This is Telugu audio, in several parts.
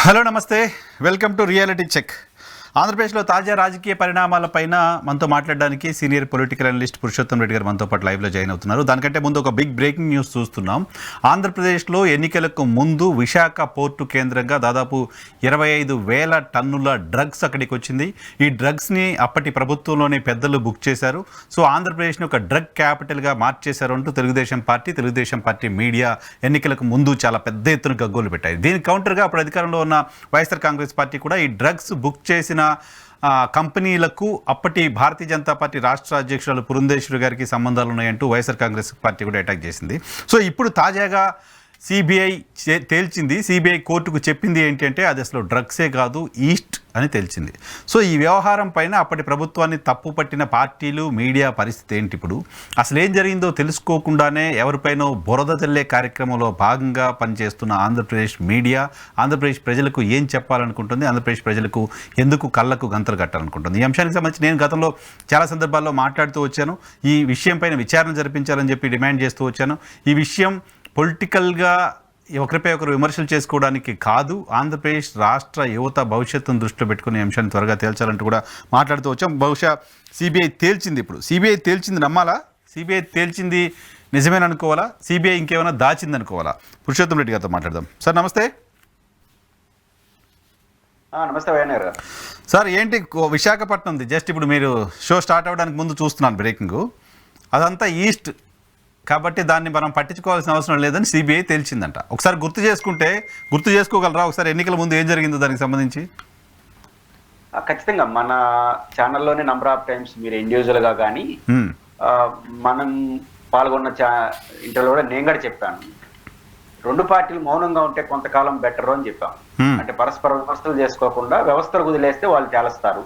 హలో నమస్తే, వెల్కమ్ టు రియాలిటీ చెక్. ఆంధ్రప్రదేశ్లో తాజా రాజకీయ పరిణామాలపైన మనతో మాట్లాడడానికి senior political analyst Purushottam Reddy గారు మనతో పాటు లైవ్లో జాయిన్ అవుతున్నారు. దానికంటే ముందు ఒక బిగ్ బ్రేకింగ్ న్యూస్ చూస్తున్నాం. ఆంధ్రప్రదేశ్లో ఎన్నికలకు ముందు విశాఖ పోర్టు కేంద్రంగా దాదాపు 25,000 టన్నుల డ్రగ్స్ అక్కడికి వచ్చింది. ఈ డ్రగ్స్ని అప్పటి ప్రభుత్వంలోనే పెద్దలు బుక్ చేశారు. సో ఆంధ్రప్రదేశ్ని ఒక డ్రగ్ క్యాపిటల్గా మార్చేశారు అంటూ తెలుగుదేశం పార్టీ మీడియా ఎన్నికలకు ముందు చాలా పెద్ద ఎత్తున గగ్గోలు పెట్టాయి. దీనికి కౌంటర్గా అప్పుడు అధికారంలో ఉన్న వైఎస్ఆర్ కాంగ్రెస్ పార్టీ కూడా ఈ డ్రగ్స్ బుక్ చేసిన కంపెనీలకు అప్పటి భారతీయ జనతా పార్టీ రాష్ట్ర అధ్యక్షురాలు పురంధేశ్వరి గారికి సంబంధాలు ఉన్నాయంటూ వైఎస్ఆర్ కాంగ్రెస్ పార్టీ కూడా అటాక్ చేసింది. సో ఇప్పుడు తాజాగా సిబిఐ తేల్చింది. సిబిఐ కోర్టుకు చెప్పింది ఏంటంటే అది అసలు డ్రగ్సే కాదు, ఈస్ట్ అని తేల్చింది. సో ఈ వ్యవహారం పైన అప్పటి ప్రభుత్వాన్ని తప్పు పట్టిన పార్టీలు, మీడియా పరిస్థితి ఏంటి? ఇప్పుడు అసలు ఏం జరిగిందో తెలుసుకోకుండానే ఎవరిపైనో బురద చల్లే కార్యక్రమంలో భాగంగా పనిచేస్తున్న ఆంధ్రప్రదేశ్ మీడియా ఆంధ్రప్రదేశ్ ప్రజలకు ఏం చెప్పాలనుకుంటుంది, ఆంధ్రప్రదేశ్ ప్రజలకు ఎందుకు కళ్ళకు గంతలు కట్టాలనుకుంటుంది? ఈ అంశానికి సంబంధించి నేను గతంలో చాలా సందర్భాల్లో మాట్లాడుతూ వచ్చాను. ఈ విషయం పైన విచారణ జరిపించాలని చెప్పి డిమాండ్ చేస్తూ వచ్చాను. ఈ విషయం పొలిటికల్గా ఒకరిపై ఒకరు విమర్శలు చేసుకోవడానికి కాదు, ఆంధ్రప్రదేశ్ రాష్ట్ర యువత భవిష్యత్తును దృష్టిలో పెట్టుకునే అంశాన్ని త్వరగా తేల్చాలంటూ కూడా మాట్లాడుతూ వచ్చాం. బహుశా సిబిఐ తేల్చింది. ఇప్పుడు సిబిఐ తేల్చింది నమ్మాలా? సిబిఐ తేల్చింది నిజమేననుకోవాలా? సిబిఐ ఇంకేమైనా దాచిందనుకోవాలా? పురుషోత్తం రెడ్డి గారితో మాట్లాడదాం. సార్ నమస్తే. నమస్తే వైఎన్ఆర్ గారు. సార్ ఏంటి విశాఖపట్నం ఉంది, జస్ట్ ఇప్పుడు మీరు షో స్టార్ట్ అవ్వడానికి ముందు చూస్తున్నాను బ్రేకింగ్, అదంతా ఈస్ట్ కాబట్టి దాన్ని మనం పట్టించుకోవాల్సిన అవసరం లేదని సిబిఐ తేల్చిందంట. ఒకసారి గుర్తు చేసుకోగలరా ఒకసారి ఎన్నికల ముందు ఏం జరిగిందో దానికి సంబంధించి? ఖచ్చితంగా మన ఛానల్లోనే నంబర్ ఆఫ్ టైమ్స్ మీరు ఇండివిజువల్ గా కానీ మనం పాల్గొన్న ఇంటర్వ్యూలో కూడా నేను కూడా చెప్పాను, రెండు పార్టీలు మౌనంగా ఉంటే కొంతకాలం బెటర్ అని చెప్పాం. అంటే పరస్పర విమర్శలు చేసుకోకుండా వ్యవస్థలు వదిలేస్తే వాళ్ళు తేలుస్తారు.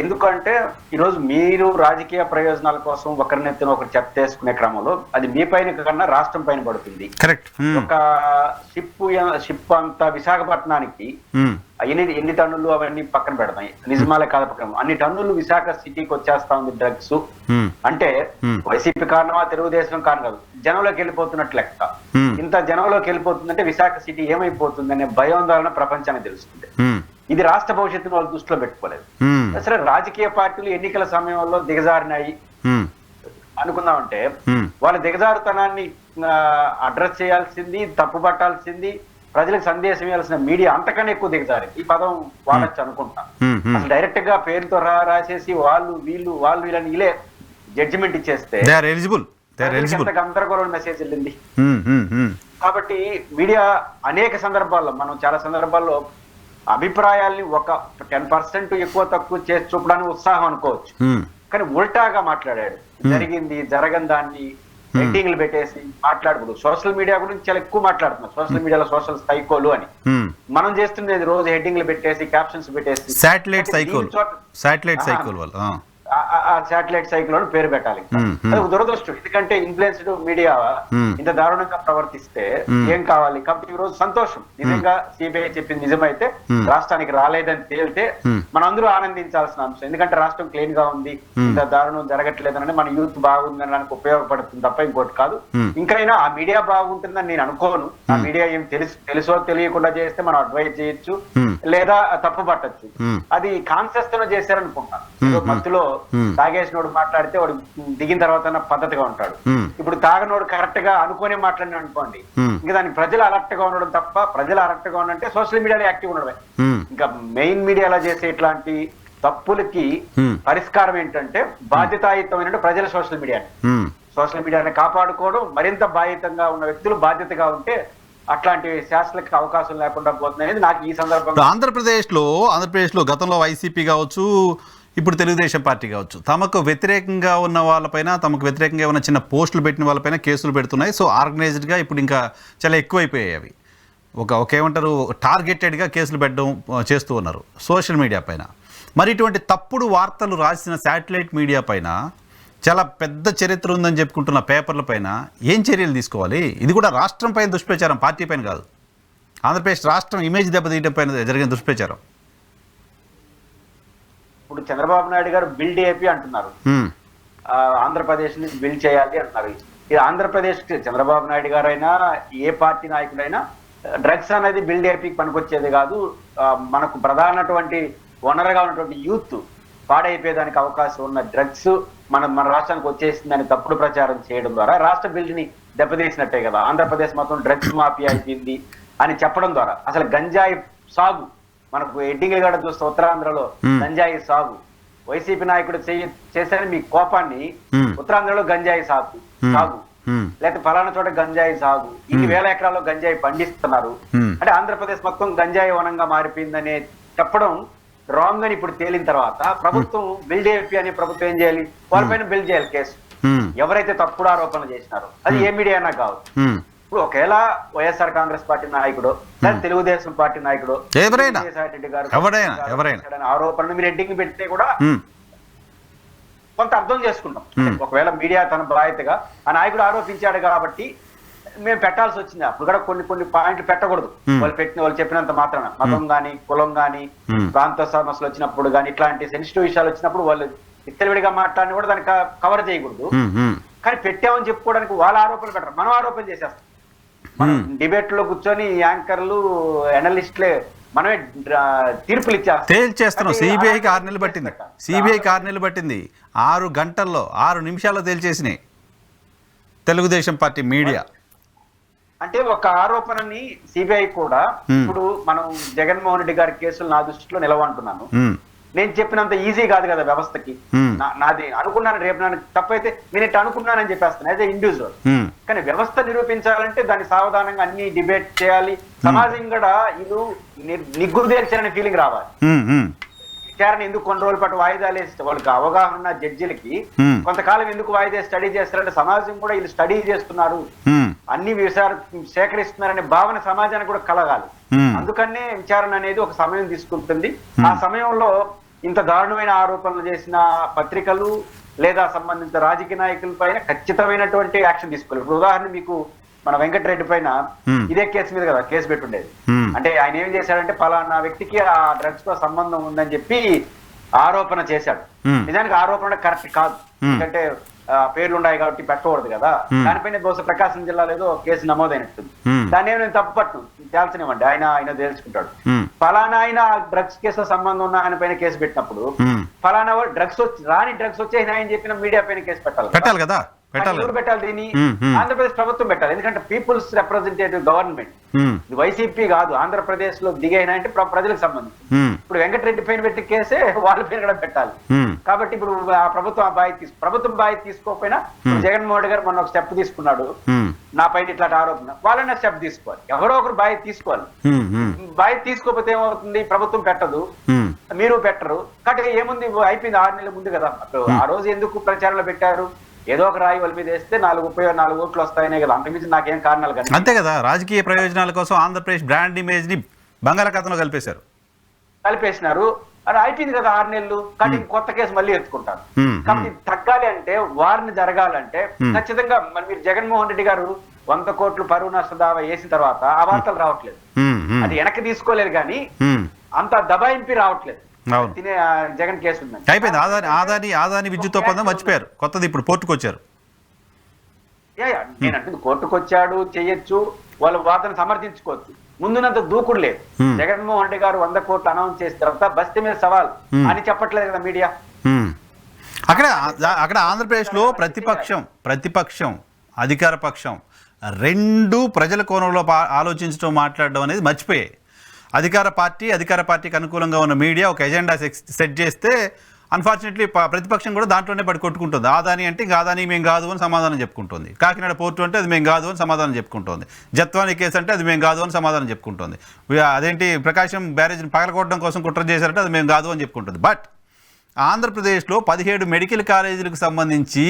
ఎందుకంటే ఈరోజు మీరు రాజకీయ ప్రయోజనాల కోసం ఒకరినెత్తిన ఒకరు చెత్తేసుకునే క్రమంలో అది మీ పైన కన్నా రాష్ట్రం పైన పడుతుంది. ఒక షిప్ అంతా విశాఖపట్నానికి ఎన్ని టన్నులు అవన్నీ పక్కన పెడతాయి, నిజమాలే కాదు పక్కన అన్ని టన్నులు విశాఖ సిటీకి వచ్చేస్తా ఉంది డ్రగ్స్. అంటే వైసీపీ కారణమా తెలుగుదేశం కారణం కాదు, జనంలోకి వెళ్ళిపోతున్నట్టు లెక్క. ఇంత జనంలోకి వెళ్ళిపోతుందంటే విశాఖ సిటీ ఏమైపోతుంది అనే భయాందోళన ప్రపంచానికి తెలుస్తుంది. ఇది రాష్ట్ర భవిష్యత్తును వాళ్ళు దృష్టిలో పెట్టుకోలేదు. సరే రాజకీయ పార్టీలు ఎన్నికల సమయంలో దిగజారినాయి అనుకుందామంటే వాళ్ళ దిగజారుతనాన్ని అడ్రస్ చేయాల్సింది, తప్పు పట్టాల్సింది, ప్రజలకు సందేశం ఇవ్వాల్సిన మీడియా అంతకన్నా ఎక్కువ దిగజారింది. ఈ పదం వాడచ్చు అనుకుంటా. అసలు డైరెక్ట్ గా పేరుతో రాసేసి వాళ్ళు వీళ్ళని ఇలా జడ్జిమెంట్ ఇచ్చేస్తే గందరగోళం మెసేజ్ వెళ్ళింది. కాబట్టి మీడియా అనేక సందర్భాల్లో మనం చాలా సందర్భాల్లో అభిప్రాయాల్ని ఒక 10% ఎక్కువ తక్కువ చేసి చూపడానికి ఉత్సాహం అనుకోవచ్చు, కానీ ఉల్టాగా మాట్లాడాడు. జరిగింది జరగని దాన్ని హెడ్డింగ్లు పెట్టేసి మాట్లాడకూడదు. సోషల్ మీడియా గురించి చాలా ఎక్కువ మాట్లాడుతున్నాం. సోషల్ మీడియాలో సోషల్ సైకోలు అని మనం చేస్తున్నది రోజు హెడ్డింగ్లు పెట్టేసి క్యాప్షన్స్ పెట్టేసి శాటిలైట్ సైకిల్ అని పేరు పెట్టాలి. అది దురదృష్టం. ఎందుకంటే ఇన్ఫ్లుయెన్స్డ్ మీడియా ఇంత దారుణంగా ప్రవర్తిస్తే ఏం కావాలి? కాబట్టి ఈ రోజు సంతోషం, నిజంగా సిబిఐ చెప్పింది నిజమైతే రాష్ట్రానికి రాలేదని తేలితే మనం అందరూ ఆనందించాల్సిన అంశం. ఎందుకంటే రాష్ట్రం క్లీన్ గా ఉంది, ఇంత దారుణం జరగట్లేదని మన యూత్ బాగుందనడానికి ఉపయోగపడుతుంది తప్ప ఇంకోటి కాదు. ఇంకైనా ఆ మీడియా బాగుంటుందని నేను అనుకోను. ఆ మీడియా ఏం తెలుసో తెలియకుండా చేస్తే మనం అడ్వైజ్ చేయొచ్చు లేదా తప్పు పట్టచ్చు. అది కాన్షియస్ తో చేశారనుకుంటాను. మత్తులో తాగేసినోడు మాట్లాడితే వాడు దిగిన తర్వాత పద్ధతిగా ఉంటాడు. ఇప్పుడు తాగనోడు కరెక్ట్ గా అనుకునే మాట్లాడిన అనుకోండి, ఇంకా దానికి ప్రజలు అలర్ట్ గా ఉండడం తప్ప, ప్రజలు అలర్ట్ గా ఉండంటే సోషల్ మీడియాలో యాక్టివ్ ఉండడమే. ఇంకా మెయిన్ మీడియాలో చేసే ఇట్లాంటి తప్పులకి పరిష్కారం ఏంటంటే బాధ్యతాయుతమైన ప్రజల సోషల్ మీడియాని కాపాడుకోవడం. మరింత బాధ్యతంగా ఉన్న వ్యక్తులు బాధ్యతగా ఉంటే అట్లాంటి శాస్త్రలకు అవకాశం లేకుండా పోతుంది అనేది నాకు ఈ సందర్భంగా. ఆంధ్రప్రదేశ్లో గతంలో వైసీపీ కావచ్చు, ఇప్పుడు తెలుగుదేశం పార్టీ కావచ్చు, తమకు వ్యతిరేకంగా ఉన్న వాళ్ళపైన, తమకు వ్యతిరేకంగా ఉన్న చిన్న పోస్టులు పెట్టిన వాళ్ళపైన కేసులు పెడుతున్నాయి. సో ఆర్గనైజ్డ్గా ఇప్పుడు ఇంకా చాలా ఎక్కువైపోయాయి అవి. ఏమంటారు, టార్గెటెడ్గా కేసులు పెట్టడం చేస్తూ ఉన్నారు సోషల్ మీడియా పైన. మరి ఇటువంటి తప్పుడు వార్తలు రాసిన శాటిలైట్ మీడియా పైన చాలా పెద్ద చరిత్ర ఉందని చెప్పుకుంటున్న పేపర్ల పైన ఏం చర్యలు తీసుకోవాలి? ఇది కూడా రాష్ట్రం పైన దుష్ప్రచారం, పార్టీ పైన కాదు. ఆంధ్రప్రదేశ్ రాష్ట్రం ఇమేజ్ దెబ్బతీయడం పైన జరిగిన దుష్ప్రచారం. ఇప్పుడు చంద్రబాబు నాయుడు గారు బిల్డ్ ఏపీ అంటున్నారు, ఆంధ్రప్రదేశ్ ని బిల్డ్ చేయాలి అంటున్నారు. ఇది ఆంధ్రప్రదేశ్ చంద్రబాబు నాయుడు గారైనా ఏ పార్టీ నాయకుడైనా డ్రగ్స్ అనేది బిల్డ్ ఏపీకి పనికొచ్చేది కాదు, మనకు ప్రధానటువంటి వనరుగా ఉన్నటువంటి యూత్ పాడైపోయేదానికి అవకాశం ఉన్న డ్రగ్స్ మన రాష్ట్రానికి వచ్చేసిందని తప్పుడు ప్రచారం చేయడం ద్వారా రాష్ట్ర బిల్డ్ ని దెబ్బతీసినట్టే కదా. ఆంధ్రప్రదేశ్ మొత్తం డ్రగ్స్ మాఫియా అయిపోయింది అని చెప్పడం ద్వారా అసలు గంజాయి సాగు మనకు ఎడ్డింగ్ గడ చూస్తే ఉత్తరాంధ్రలో గంజాయి సాగు వైసీపీ నాయకుడు చేశారని మీ కోపాన్ని ఉత్తరాంధ్రలో గంజాయి సాగు లేకపోతే ఫలానా చోట గంజాయి సాగు ఇన్ని వేల ఎకరాల్లో గంజాయి పండిస్తున్నారు అంటే ఆంధ్రప్రదేశ్ మొత్తం గంజాయి వనంగా మారిపోయిందనే చెప్పడం రాంగ్ అని ఇప్పుడు తేలిన తర్వాత ప్రభుత్వం బిల్డ్ ఏపీ అని ప్రభుత్వం ఏం చేయాలి, వాళ్ళపైన బిల్డ్ చేయాలి కేసు ఎవరైతే తప్పుడు ఆరోపణలు చేసినారో, అది ఏ మీడియా అయినా కావచ్చు. ఇప్పుడు ఒకవేళ వైఎస్ఆర్ కాంగ్రెస్ పార్టీ నాయకుడు తెలుగుదేశం పార్టీ నాయకుడు రెడ్డి గారు ఆరోపణలు మీరు ఎడ్డింగ్ పెడితే కూడా కొంత అర్థం చేసుకుంటాం. ఒకవేళ మీడియా తన బాధ్యతగా ఆ నాయకుడు ఆరోపించాడు కాబట్టి మేము పెట్టాల్సి వచ్చింది. అప్పుడు కూడా కొన్ని పాయింట్లు పెట్టకూడదు. వాళ్ళు చెప్పినంత మాత్రాన మతం గాని కులం గాని ప్రాంత సమస్యలు వచ్చినప్పుడు గాని ఇట్లాంటి సెన్సిటివ్ విషయాలు వచ్చినప్పుడు వాళ్ళు ఇత్తడివిడిగా మాట్లాడిన కూడా దానికి కవర్ చేయకూడదు. కానీ పెట్టామని చెప్పుకోవడానికి వాళ్ళ ఆరోపణలు పెట్టరు, మనం ఆరోపణ చేసేస్తాం. మనం డిబేట్ లో కూర్చొని యాంకర్లు అనలిస్టులే మనమే తీర్పులు తేల్చేస్తున్నాం. సిబిఐకి 6 నెలలు పట్టింది. సిబిఐకి 6 నెలలు పట్టింది. 6 గంటల్లో 6 నిమిషాల్లో తేల్చేసినాయి తెలుగుదేశం పార్టీ మీడియా. అంటే ఒక ఆరోపణని సిబిఐ కూడా ఇప్పుడు మనం జగన్మోహన్ రెడ్డి గారి కేసులు నా దృష్టిలో నిలవంటున్నాను. నేను చెప్పినంత ఈజీ కాదు కదా వ్యవస్థకి. నాది అనుకున్నాను, రేపు నన్ను తప్పైతే నేను ఇట్లా అనుకున్నానని చెప్పేస్తాను యాజ్ ఎ ఇండివిజువల్. కానీ వ్యవస్థ నిరూపించాలంటే దాన్ని సావధానంగా అన్ని డిబేట్ చేయాలి. సమాజం కూడా ఇది నిగ్గుదేల్చారనే ఫీలింగ్ రావాలి. విచారణ ఎందుకు కొన్ని రోజుల పాటు వాయిదాలు వేస్తే వాళ్ళకి అవగాహన ఉన్న జడ్జిలకి కొంతకాలం ఎందుకు వాయిదా స్టడీ చేస్తారంటే సమాజం కూడా వీళ్ళు స్టడీ చేస్తున్నారు, అన్ని సేకరిస్తున్నారనే భావన సమాజానికి కూడా కలగాలి. అందుకనే విచారణ అనేది ఒక సమయం తీసుకుంటుంది. ఆ సమయంలో ఇంత దారుణమైన ఆరోపణలు చేసిన పత్రికలు లేదా సంబంధిత రాజకీయ నాయకుల పైన ఖచ్చితమైనటువంటి యాక్షన్ తీసుకోవాలి. ఇప్పుడు ఉదాహరణ మీకు మన వెంకటరెడ్డి పైన ఇదే కేసు మీద కదా కేసు పెట్టుండేది. అంటే ఆయన ఏం చేశాడంటే పలానా వ్యక్తికి ఆ డ్రగ్స్ తో సంబంధం ఉందని చెప్పి ఆరోపణ చేశాడు. నిజానికి ఆరోపణ కరెక్ట్ కాదు, ఎందుకంటే పేర్లు ఉన్నాయి కాబట్టి పెట్టకూడదు కదా. దానిపైన బహుశా ప్రకాశం జిల్లాలో ఏదో కేసు నమోదైనట్టుంది. దాన్ని నేను తప్పు పట్టు తేల్చనివ్వండి, ఆయన తేల్చుకుంటాడు. ఫలానా ఆయన డ్రగ్స్ కేసులో సంబంధం ఉన్న ఆయన పైన కేసు పెట్టినప్పుడు ఫలానా డ్రగ్స్ రాని డ్రగ్స్ వచ్చేసి ఆయన చెప్పిన మీడియా పైన కేసు పెట్టాలి కదా. ఎవరు పెట్టాలి దీన్ని? ఆంధ్రప్రదేశ్ ప్రభుత్వం పెట్టాలి. ఎందుకంటే పీపుల్స్ రిప్రజెంటేటివ్ గవర్నమెంట్, ఇది వైసీపీ కాదు. ఆంధ్రప్రదేశ్ లో దిగైనా అంటే ప్రజలకు సంబంధించి. ఇప్పుడు వెంకటరెడ్డి పైన పెట్టి కేసే వాళ్ళ పైన కూడా పెట్టాలి. కాబట్టి ఇప్పుడు ఆ ప్రభుత్వం బాధ్యత తీసుకోకపోయినా జగన్మోహన్ రెడ్డి గారు మొన్న ఒక స్టెప్ తీసుకున్నాడు, నా పైన ఇట్లాంటి ఆరోపణ, వాళ్ళన్న స్టెప్ తీసుకోవాలి. ఎవరో ఒకరు బాధ్యత తీసుకోవాలి. బాధ్యత తీసుకోకపోతే ఏమవుతుంది, ప్రభుత్వం పెట్టదు, మీరు పెట్టరు. కాబట్టి ఏముంది, అయిపోయింది 6 నెలల ముందు కదా. ఆ రోజు ఎందుకు ప్రచారంలో పెట్టారు? ఏదో ఒక రాయి వాళ్ళ మీద వేస్తే 4 ఓట్లు వస్తాయనే కదా, అంతకుమించి నాకేం కారణాలు కానీ అంతే కదా. రాజకీయ ప్రయోజనాల కోసం ఆంధ్రప్రదేశ్ బ్రాండ్ ఇమేజ్ ని బంగాళాఖాతంలో కలిపేసినారు. అది అయిపోయింది కదా 6 నెలలు. కానీ కొత్త కేసు మళ్ళీ ఎత్తుకుంటారు. కాబట్టి తగ్గాలి అంటే, వారిని జరగాలంటే ఖచ్చితంగా మీరు జగన్మోహన్ రెడ్డి గారు 100 కోట్లు పరువు నష్ట దావా వేసిన తర్వాత ఆ వార్తలు రావట్లేదు. అది వెనక్కి తీసుకోలేదు కానీ అంత దబాయింపి రావట్లేదు. జగన్ కేసు అయిపోయింది. ఆదాని విద్యుత్ ఒప్పందం మర్చిపోయారు, కొత్తది ఇప్పుడు పోర్టుకు వచ్చారు. నేను అంటుంది కోర్టుకు వచ్చాడు, చెయ్యొచ్చు, వాళ్ళ వాదన సమర్థించుకోవచ్చు. ముందునంత దూకుడు లేదు. జగన్మోహన్ రెడ్డి గారు 100 కోట్లు అనౌన్స్ చేసిన తర్వాత బస్తీ మీద సవాల్ అని చెప్పట్లేదు కదా మీడియా. అక్కడ ఆంధ్రప్రదేశ్ లో ప్రతిపక్షం అధికార పక్షం రెండు ప్రజల కోణంలో ఆలోచించడం, మాట్లాడడం అనేది మర్చిపోయాయి. అధికార పార్టీకి అనుకూలంగా ఉన్న మీడియా ఒక ఎజెండా సెట్ చేస్తే అన్ఫార్చునేట్లీ ప్రతిపక్షం కూడా దాంట్లోనే పడి కొట్టుకుంటుంది. ఆదాని అంటే ఇంకా ఆదాని మేము కాదు అని సమాధానం చెప్పుకుంటుంది. కాకినాడ పోర్టు అంటే అది మేము కాదు అని సమాధానం చెప్పుకుంటుంది. జత్వాని కేసు అంటే అది మేము కాదు అని సమాధానం చెప్పుకుంటుంది. అదేంటి ప్రకాశం బ్యారేజ్ని పగలకొట్టడం కోసం కుట్ర చేశారంటే అది మేము కాదు అని చెప్పుకుంటుంది. బట్ ఆంధ్రప్రదేశ్లో 17 మెడికల్ కాలేజీలకు సంబంధించి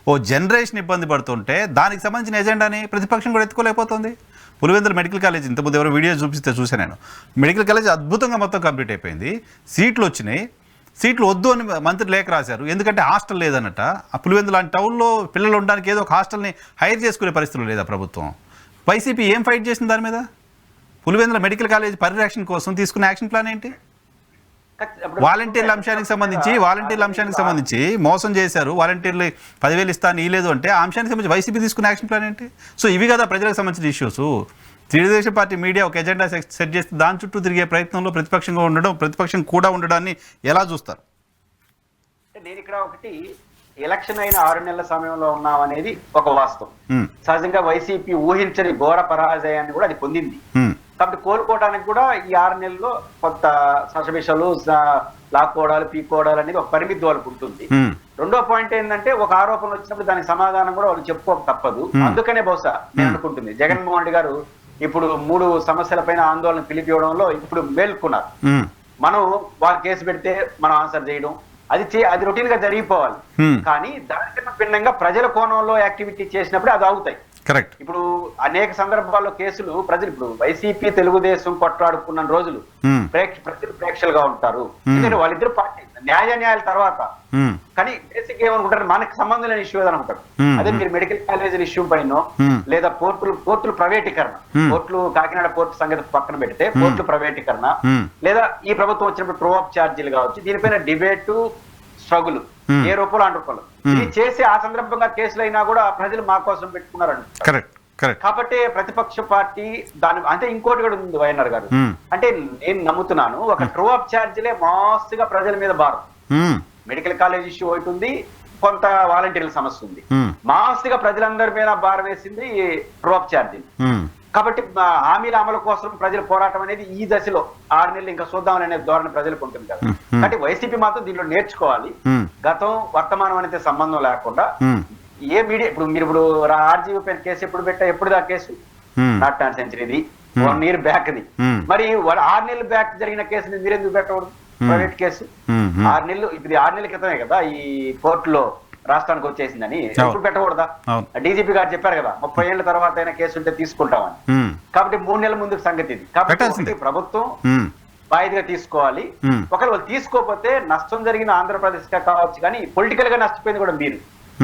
ఓ జనరేషన్ ఇబ్బంది పడుతుంటే దానికి సంబంధించిన ఎజెండాని ప్రతిపక్షం కూడా ఎత్తుకోలేకపోతుంది. పులివెందుల మెడికల్ కాలేజ్ ఇంతకుముందు ఎవరో వీడియో చూసాను నేను. మెడికల్ కాలేజ్ అద్భుతంగా మొత్తం కంప్లీట్ అయిపోయింది, సీట్లు వచ్చినాయి. సీట్లు వద్దు అని మంత్రి లేఖ రాశారు, ఎందుకంటే హాస్టల్ లేదన్నట. ఆ పులివెందుల లాంటి టౌన్లో పిల్లలు ఉండడానికి ఏదో ఒక హాస్టల్ని హైర్ చేసుకునే పరిస్థితులు లేదా ప్రభుత్వం. వైసీపీ ఏం ఫైట్ చేసింది దాని మీద? పులివెందుల మెడికల్ కాలేజ్ పరిరక్షణ కోసం తీసుకున్న యాక్షన్ ప్లాన్ ఏంటి? వాలంటీర్ల అంశానికి సంబంధించి మోసం చేశారు, వాలంటీర్లు 10,000 ఇస్తాను ఇవ్వలేదు అంటే ఆ అంశానికి సంబంధించి వైసీపీ తీసుకున్న యాక్షన్ ప్లాన్ ఏంటి? సో ఇవి కదా ప్రజలకు సంబంధించిన ఇష్యూస్. తెలుగుదేశం పార్టీ మీడియా ఒక ఎజెండా సెట్ చేస్తే దాని చుట్టూ తిరిగే ప్రయత్నంలో ప్రతిపక్షం కూడా ఉండడాన్ని ఎలా చూస్తారు? నేను ఇక్కడ ఒకటి ఎలక్షన్ అయిన 6 నెలల సమయంలో ఉన్నాం అనేది ఒక వాస్తవం. సహజంగా వైసీపీ ఊహించని ఘోర పరాజయాన్ని కూడా అది పొందింది. కాబట్టి కోలుకోవడానికి కూడా ఈ 6 నెలల్లో కొత్త సశభిషలు లాక్కోవడాలు పీక్కోవడాలు అనేది ఒక పరిమితి వాళ్ళకు ఉంటుంది. రెండో పాయింట్ ఏంటంటే ఒక ఆరోపణలు వచ్చినప్పుడు దానికి సమాధానం కూడా వాళ్ళు చెప్పుకోక తప్పదు. అందుకనే బహుశా నేను అనుకుంటుంది జగన్మోహన్ రెడ్డి గారు ఇప్పుడు 3 సమస్యలపైన ఆందోళన పిలిపివ్వడంలో ఇప్పుడు మేల్కొన్నారు. మనం వాళ్ళు కేసు పెడితే మనం ఆన్సర్ చేయడం అది రొటీన్ గా జరిగిపోవాలి. కానీ దానికన్నా భిన్నంగా ప్రజల కోణంలో యాక్టివిటీ చేసినప్పుడు అది ఆగుతాయి. కరెక్ట్. ఇప్పుడు అనేక సందర్భాల్లో కేసులు ప్రజలు ఇప్పుడు వైసీపీ తెలుగుదేశం కొట్లాడుకున్న రోజులు ప్రజలు ప్రేక్షలుగా ఉంటారు. ఎందుకంటే వాళ్ళిద్దరు పార్టీ న్యాయాల తర్వాత కానీ బేసిక్ ఏమనుకుంటారు మనకు సంబంధం లేని ఇష్యూ ఏదనుకుంటారు. అదే మీరు మెడికల్ కాలేజీల ఇష్యూ పైన లేదా పోర్టులు ప్రైవేటీకరణ, పోర్టులు కాకినాడ పోర్టు సంగతి పక్కన పెడితే పోర్టులు ప్రైవేటీకరణ లేదా ఈ ప్రభుత్వం వచ్చినప్పుడు ట్రూ ఆఫ్ ఛార్జీలు కావచ్చు, దీనిపైన డిబేటు స్ట్రగుల్ ఏ రూపంలో అంటుకోవాలి ఇది చేసి ఆ సందర్భంగా కేసులు అయినా కూడా ప్రజలు మా కోసం పెట్టుకున్నారండి. కాబట్టి ప్రతిపక్ష పార్టీ దాని అంటే ఇంకోటి కూడా ఉంది వైఎన్ఆర్ గారు. అంటే నేను నమ్ముతున్నాను ఒక ట్రూ ఆఫ్ ఛార్జీలే మాస్గా ప్రజల మీద భారం. మెడికల్ కాలేజ్ ఇష్యూ ఒకటి ఉంది, కొంత వాలంటీర్ల సమస్య ఉంది. మాస్గా ప్రజలందరి మీద భారం వేసింది ట్రూ ఆఫ్ ఛార్జీలు. కాబట్టి హామీల అమలు కోసం ప్రజల పోరాటం అనేది ఈ దశలో 6 నెలలు ఇంకా చూద్దామని అనే ధోరణి ప్రజలకు ఉంటుంది కదా. కాబట్టి వైసీపీ మాత్రం దీంట్లో నేర్చుకోవాలి. గతం వర్తమానం అనేది సంబంధం లేకుండా ఏ మీడియా ఇప్పుడు ఆర్జీవీ పైన కేసు ఎప్పుడు ఆ కేసు నాట్ నాన్ సెంచరీది 1 year బ్యాక్ ది. మరి 6 నెలలు బ్యాక్ జరిగిన కేసుని మీరెందుకు పెట్టకూడదు? ప్రైవేట్ కేసు 6 నెలలు ఇప్పుడు 6 నెలల క్రితమే కదా ఈ కోర్టులో రాష్ట్రానికి వచ్చేసిందని ఎప్పుడు పెట్టకూడదా? డీజీపీ గారు చెప్పారు కదా 30 ఏళ్ల తర్వాత అయినా కేసు ఉంటే తీసుకుంటామని. కాబట్టి 3 నెలల ముందుకు సంగతి ఇది. కాబట్టి ప్రభుత్వం బాధ్యతగా తీసుకోవాలి. ఒకవేళ వాళ్ళు తీసుకోకపోతే నష్టం జరిగిన ఆంధ్రప్రదేశ్ కావచ్చు, కానీ పొలిటికల్ గా నష్టపోయింది కూడా మీరు,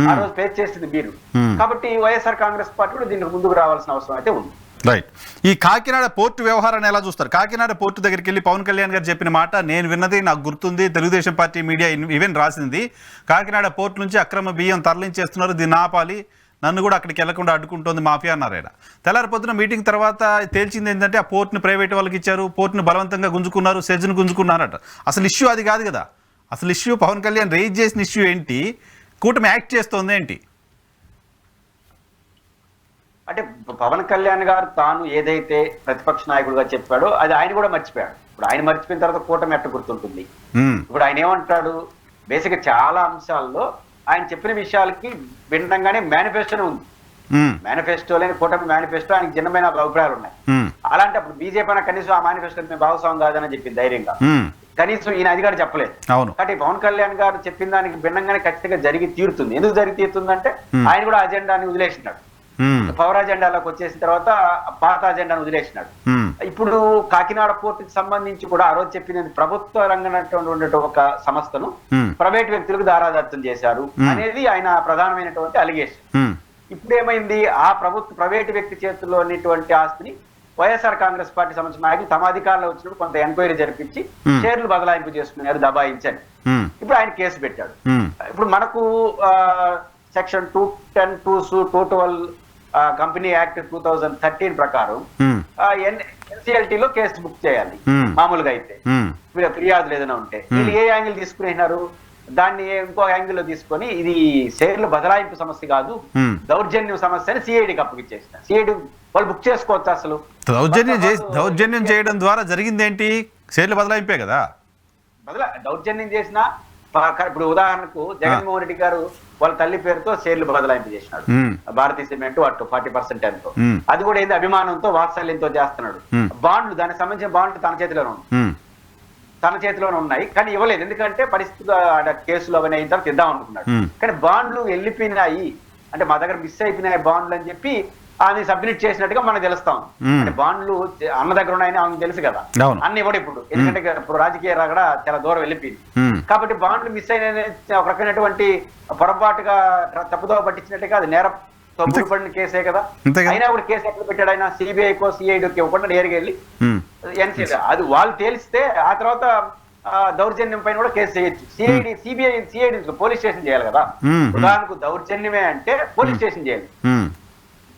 ఆ రోజు ఫేస్ చేసింది మీరు. కాబట్టి వైఎస్ఆర్ కాంగ్రెస్ పార్టీ కూడా దీనికి ముందుకు రావాల్సిన అవసరం అయితే ఉంది. రైట్. ఈ కాకినాడ పోర్టు వ్యవహారాన్ని ఎలా చూస్తారు? కాకినాడ పోర్టు దగ్గరికి వెళ్ళి పవన్ కళ్యాణ్ గారు చెప్పిన మాట నేను విన్నది, నాకు గుర్తుంది, తెలుగుదేశం పార్టీ మీడియా ఈవెన్ రాసింది, కాకినాడ పోర్టు నుంచి అక్రమ బియ్యం తరలించేస్తున్నారు, దీన్ని ఆపాలి, నన్ను కూడా అక్కడికి వెళ్లకుండా అడ్డుకుంటోంది మాఫియా అన్నారు ఆయన. తెల్లారి పొద్దున మీటింగ్ తర్వాత తేల్చింది ఏంటంటే ఆ పోర్టుని ప్రైవేట్ వాళ్ళకి ఇచ్చారు, పోర్టుని బలవంతంగా గుంజుకున్నారు, సెజ్ను గుంజుకున్నారట. అసలు ఇష్యూ అది కాదు కదా. అసలు ఇష్యూ పవన్ కళ్యాణ్ రేజ్ చేసిన ఇష్యూ ఏంటి? కూటమి యాక్ట్ చేస్తోంది ఏంటి? అంటే పవన్ కళ్యాణ్ గారు తాను ఏదైతే ప్రతిపక్ష నాయకుడిగా చెప్పాడో అది ఆయన కూడా మర్చిపోయాడు. ఇప్పుడు ఆయన మర్చిపోయిన తర్వాత కూటమి ఎట్ట గుర్తుంటుంది? ఇప్పుడు ఆయన ఏమంటాడు, బేసిక్ చాలా అంశాల్లో ఆయన చెప్పిన విషయాలకి భిన్నంగానే మేనిఫెస్టోనే ఉంది. మేనిఫెస్టోలేని కూటమి మేనిఫెస్టో ఆయనకి భిన్నమైన అభిప్రాయాలు ఉన్నాయి. అలాంటి అప్పుడు బీజేపీ అయినా కనీసం ఆ మేనిఫెస్టో మేము భాగస్వామ్యం కాదని చెప్పింది ధైర్యంగా, కనీసం ఈయన అది కూడా చెప్పలేదు. కాబట్టి పవన్ కళ్యాణ్ గారు చెప్పిన దానికి భిన్నంగానే ఖచ్చితంగా జరిగి తీరుతుంది. ఎందుకు జరిగి తీరుతుందంటే ఆయన కూడా అజెండాని వదిలేసినాడు. పవర్ అజెండాలోకి వచ్చేసిన తర్వాత పాత అజెండాను వదిలేసినాడు. ఇప్పుడు కాకినాడ పోర్టుకి సంబంధించి కూడా ఆ రోజు చెప్పినది ప్రభుత్వ రంగంలో ఉండే ఒక సంస్థను ప్రైవేట్ వ్యక్తులకు దారాదత్తం చేశారు అనేది ఆయన ప్రధానమైనటువంటి అలిగేషన్. ఇప్పుడు ఏమైంది, ఆ ప్రైవేట్ వ్యక్తి చేతుల్లో ఉన్నటువంటి ఆస్తిని వైఎస్ఆర్ కాంగ్రెస్ పార్టీ సంబంధించిన నాయకులు తమ అధికారంలో వచ్చినప్పుడు కొంత ఎంక్వైరీ జరిపించి షేర్లు బదలాయింపు చేసుకున్నారు, దబాయించని. ఇప్పుడు ఆయన కేసు పెట్టాడు. ఇప్పుడు మనకు సెక్షన్ 210(2)(2)(12) కంపెనీ యాక్ట్ 2013 ప్రకారం ఎన్సిఎల్టీలో కేసు బుక్ చేయాలి మామూలుగా అయితే, ఫిర్యాదులు ఏదైనా ఉంటే. వీళ్ళు ఏ యాంగిల్ తీసుకున్నారు, దాన్ని ఇంకో యాంగిల్ లో తీసుకొని ఇది షేర్లు బదలాయింపు సమస్య కాదు, దౌర్జన్యం సమస్య అని సిఐడికి అప్పగిచ్చేసిన. సిఐడి వాళ్ళు బుక్ చేసుకోవచ్చు. అసలు దౌర్జన్యం చేయడం ద్వారా జరిగింది ఏంటి? షేర్లు బదలాయింపే కదా. దౌర్జన్యం చేసిన ఇప్పుడు ఉదాహరణకు జగన్మోహన్ రెడ్డి గారు వాళ్ళ తల్లి పేరుతో షేర్లు బదలాయింపు చేసినాడు, భారతీయ సిమెంట్ అటు 40% ఎంతో. అది కూడా ఏంది అభిమానంతో వాత్సల్యంతో చేస్తున్నాడు. బాండ్లు, దానికి సంబంధించిన బాండ్లు తన చేతిలోనే ఉన్నాయి కానీ ఇవ్వలేదు. ఎందుకంటే పరిస్థితులు కేసులు అవన్నీ అయిన తర్వాత ఇద్దాం అనుకున్నాడు. కానీ బాండ్లు వెళ్ళిపోయినాయి అంటే మా దగ్గర మిస్ అయిపోయినాయి బాండ్లు అని చెప్పి ఆమె సబ్మిట్ చేసినట్టుగా మనకు తెలుస్తాం. అంటే బాండ్లు అన్న దగ్గర ఉన్నాయని ఆమెకు తెలుసు కదా, అన్ని కూడా ఇప్పుడు ఎందుకంటే ఇప్పుడు రాజకీయ రాగడ చాలా దూరం వెళ్ళిపోయింది. కాబట్టి బాండ్లు మిస్ అయిన ఒక రకమైనటువంటి పొరపాటుగా తప్పుదోవ పట్టించినట్టుగా అది నేరంతో ముడిపడిన కేసే కదా. అయినా కూడా కేసు ఎక్కడ పెట్టాడు ఆయన? సిబిఐకో సిఐడికి ఇవ్వకుండా నేరుగా వెళ్ళి ఎన్సీఐ అది వాళ్ళు తేలిస్తే ఆ తర్వాత దౌర్జన్యం పైన కూడా కేసు చేయొచ్చు. సిఐడి పోలీస్ స్టేషన్ చేయాలి కదా. ఉదాహరణకు దౌర్జన్యమే అంటే పోలీస్ స్టేషన్ చేయాలి.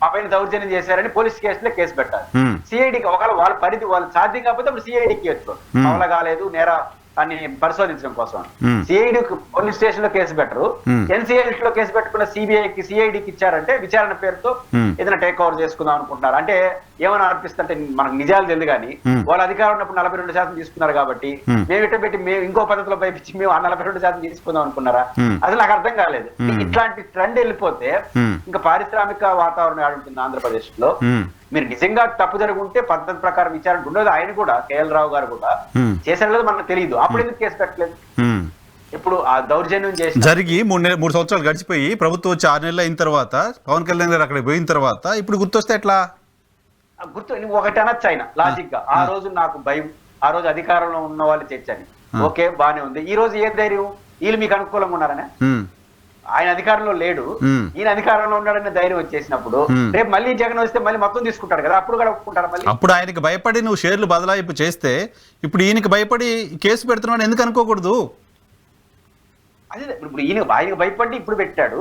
మా పైన దౌర్జన్యం చేశారని పోలీస్ కేసులో కేసు పెట్టాలి. సిఐడికి ఒకవేళ వాళ్ళ పరిధి వాళ్ళు సాధ్యం కాకపోతే అప్పుడు సిఐడికి ఇవ్వచ్చు, అవల కాలేదు నేర అని పరిశోధించడం కోసం. సిఐడి పోలీస్ స్టేషన్ లో కేసు పెట్టరు, ఎన్సిఎల్ లో కేసు పెట్టుకున్న సిబిఐకి సిఐడికి ఇచ్చారంటే విచారణ పేరుతో ఏదైనా టేక్ ఓవర్ చేసుకుందాం అనుకుంటున్నారు. అంటే ఏమైనా అనిపిస్తుంటే మనకు నిజాలు తెలియదు కానీ వాళ్ళ అధికారం ఉన్నప్పుడు 42% తీసుకున్నారు కాబట్టి మేము ఇట్ట పెట్టి మేము ఇంకో పద్ధతిలో పైపించి మేము ఆ 42% తీసుకుందాం అనుకున్నారా? అసలు నాకు అర్థం కాలేదు. ఇట్లాంటి ట్రెండ్ వెళ్ళిపోతే ఇంకా పారిశ్రామిక వాతావరణం ఆడుంటుంది ఆంధ్రప్రదేశ్ లో. మీరు నిజంగా తప్పు జరుగుంటే పద్ధతి ప్రకారం విచారణ ఉండదు. ఆయన కూడా కేఎల్ రావు గారు కూడా చేశారో మనకు తెలియదు, అప్పుడు ఎందుకు కేసు పెట్టలేదు? ఇప్పుడు ఆ దౌర్జన్యం చేసి జరిగి 3 సంవత్సరాలు గడిచిపోయి ప్రభుత్వం వచ్చి 6 నెలలు అయిన తర్వాత పవన్ కళ్యాణ్ గారు అక్కడికి పోయిన తర్వాత ఇప్పుడు గుర్తొస్తే ఎట్లా? గుర్తు నువ్వు ఒకటి అనొచ్చు ఆయన లాజిక్ గా, ఆ రోజు నాకు భయం, ఆ రోజు అధికారంలో ఉన్న వాళ్ళు తెచ్చని, ఓకే బానే ఉంది. ఈ రోజు ఏ ధైర్యం? వీళ్ళు మీకు అనుకూలంగా ఉన్నారనే, ఆయన అధికారంలో లేడు, ఈయన అధికారంలో ఉన్నాడనే ధైర్యం వచ్చేసినప్పుడు రేపు మళ్ళీ జగన్ వస్తే మళ్ళీ మొత్తం తీసుకుంటారు కదా, అప్పుడు కూడా ఒప్పుకుంటారు మళ్ళీ. అప్పుడు ఆయనకి భయపడి నువ్వు షేర్లు బదలాయింపు చేస్తే ఇప్పుడు ఈయనకి భయపడి కేసు పెడుతున్నావు ఎందుకు అనుకోకూడదు? అదే ఇప్పుడు ఆయనకు భయపడి ఇప్పుడు పెట్టాడు,